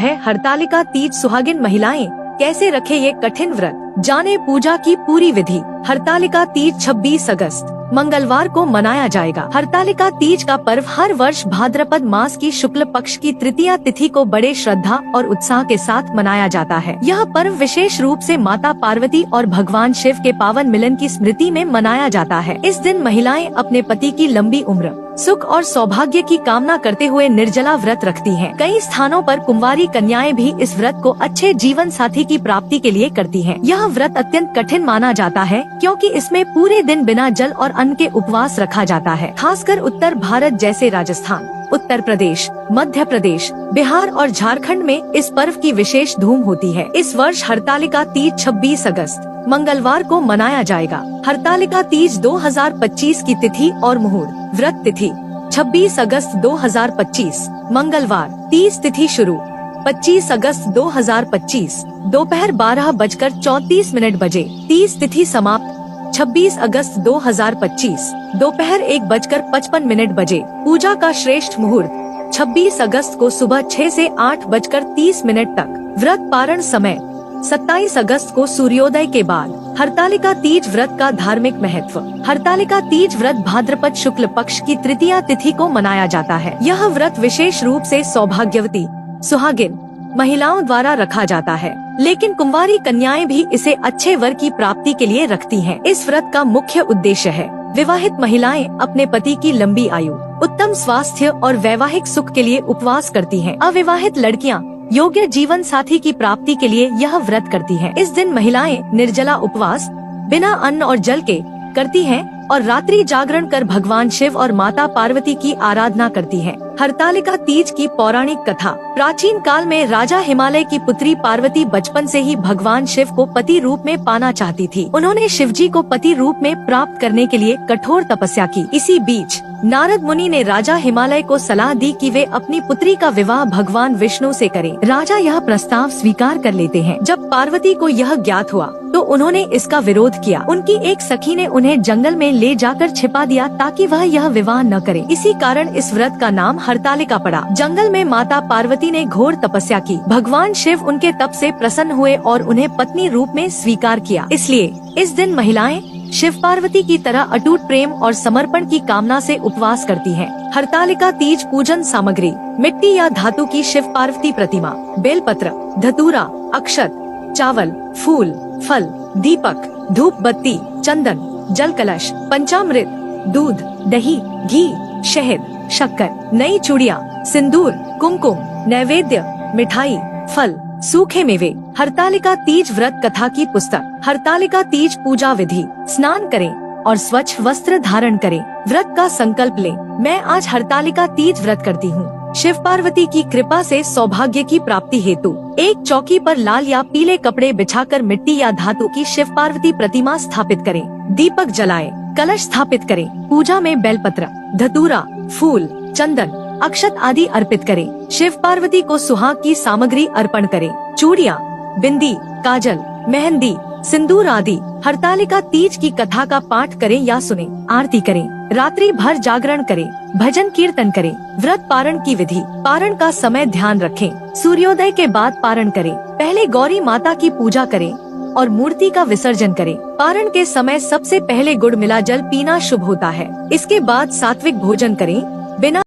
है हरतालिका तीज। सुहागिन महिलाएं कैसे रखे ये कठिन व्रत, जाने पूजा की पूरी विधि। हरतालिका तीज 26 अगस्त मंगलवार को मनाया जाएगा। हरतालिका तीज का पर्व हर वर्ष भाद्रपद मास की शुक्ल पक्ष की तृतीया तिथि को बड़े श्रद्धा और उत्साह के साथ मनाया जाता है। यह पर्व विशेष रूप से माता पार्वती और भगवान शिव के पावन मिलन की स्मृति में मनाया जाता है। इस दिन महिलाएं अपने पति की लंबी उम्र, सुख और सौभाग्य की कामना करते हुए निर्जला व्रत रखती हैं। कई स्थानों पर कुंवारी कन्याएं भी इस व्रत को अच्छे जीवन साथी की प्राप्ति के लिए करती हैं। यह व्रत अत्यंत कठिन माना जाता है क्योंकि इसमें पूरे दिन बिना जल और अन्न के उपवास रखा जाता है। खासकर उत्तर भारत जैसे राजस्थान, उत्तर प्रदेश, मध्य प्रदेश, बिहार और झारखंड में इस पर्व की विशेष धूम होती है। इस वर्ष हरतालिका तीज 26 अगस्त मंगलवार को मनाया जाएगा। हरतालिका तीज 2025 की तिथि और मुहूर्त। व्रत तिथि 26 अगस्त 2025 मंगलवार। 30 तिथि शुरू 25 अगस्त 2025 दोपहर 12:34 बजे। 30 तिथि समाप्त 26 अगस्त 2025 दोपहर 1:55 बजे। पूजा का श्रेष्ठ मुहूर्त 26 अगस्त को सुबह 6 से 8:30 तक। व्रत पारण समय 27 अगस्त को सूर्योदय के बाद। हरतालिका तीज व्रत का धार्मिक महत्व। हरतालिका तीज व्रत भाद्रपद शुक्ल पक्ष की तृतीया तिथि को मनाया जाता है। यह व्रत विशेष रूप से सौभाग्यवती, सुहागिन महिलाओं द्वारा रखा जाता है, लेकिन कुंवारी कन्याएं भी इसे अच्छे वर की प्राप्ति के लिए रखती हैं। इस व्रत का मुख्य उद्देश्य है विवाहित महिलाएं अपने पति की लंबी आयु, उत्तम स्वास्थ्य और वैवाहिक सुख के लिए उपवास करती हैं। अविवाहित लड़कियां योग्य जीवन साथी की प्राप्ति के लिए यह व्रत करती हैं। इस दिन महिलाएं निर्जला उपवास बिना अन्न और जल के करती हैं और रात्रि जागरण कर भगवान शिव और माता पार्वती की आराधना करती हैं। हरतालिका तीज की पौराणिक कथा। प्राचीन काल में राजा हिमालय की पुत्री पार्वती बचपन से ही भगवान शिव को पति रूप में पाना चाहती थी। उन्होंने शिवजी को पति रूप में प्राप्त करने के लिए कठोर तपस्या की। इसी बीच नारद मुनि ने राजा हिमालय को सलाह दी कि वे अपनी पुत्री का विवाह भगवान विष्णु से करें। राजा यह प्रस्ताव स्वीकार कर लेते हैं। जब पार्वती को यह ज्ञात हुआ तो उन्होंने इसका विरोध किया। उनकी एक सखी ने उन्हें जंगल में ले जाकर छिपा दिया ताकि वह यह विवाह न करे। इसी कारण इस व्रत का नाम हरतालिका पड़ा। जंगल में माता पार्वती ने घोर तपस्या की। भगवान शिव उनके तप से प्रसन्न हुए और उन्हें पत्नी रूप में स्वीकार किया। इसलिए इस दिन महिलाएं शिव पार्वती की तरह अटूट प्रेम और समर्पण की कामना से उपवास करती हैं। हरतालिका तीज पूजन सामग्री। मिट्टी या धातु की शिव पार्वती प्रतिमा, बेलपत्र, धतूरा, अक्षत, चावल, फूल, फल, दीपक, धूप बत्ती, चंदन, जल कलश, पंचामृत, दूध, दही, घी, शहद, शक्कर, नई चूड़ियाँ, सिंदूर, कुमकुम, नैवेद्य, मिठाई, फल, सूखे मेवे। हरतालिका तीज व्रत कथा की पुस्तक। हरतालिका तीज पूजा विधि। स्नान करें और स्वच्छ वस्त्र धारण करें। व्रत का संकल्प लें। मैं आज हरतालिका तीज व्रत करती हूँ। शिव पार्वती की कृपा से सौभाग्य की प्राप्ति हेतु एक चौकी पर लाल या पीले कपड़े बिछाकर मिट्टी या धातु की शिव पार्वती प्रतिमा स्थापित करें। दीपक जलाएं, कलश स्थापित करें। पूजा में बेलपत्र, धतूरा, फूल, चंदन, अक्षत आदि अर्पित करें। शिव पार्वती को सुहाग की सामग्री अर्पण करें। चूड़ियाँ, बिंदी, काजल, मेहंदी, सिंदूर आदि। हरतालिका तीज की कथा का पाठ करें या सुने। आरती करें। रात्रि भर जागरण करें। भजन कीर्तन करें। व्रत पारण की विधि। पारण का समय ध्यान रखें। सूर्योदय के बाद पारण करें। पहले गौरी माता की पूजा करें और मूर्ति का विसर्जन करें। पारण के समय सबसे पहले गुड़ मिला जल पीना शुभ होता है। इसके बाद सात्विक भोजन करें। बिना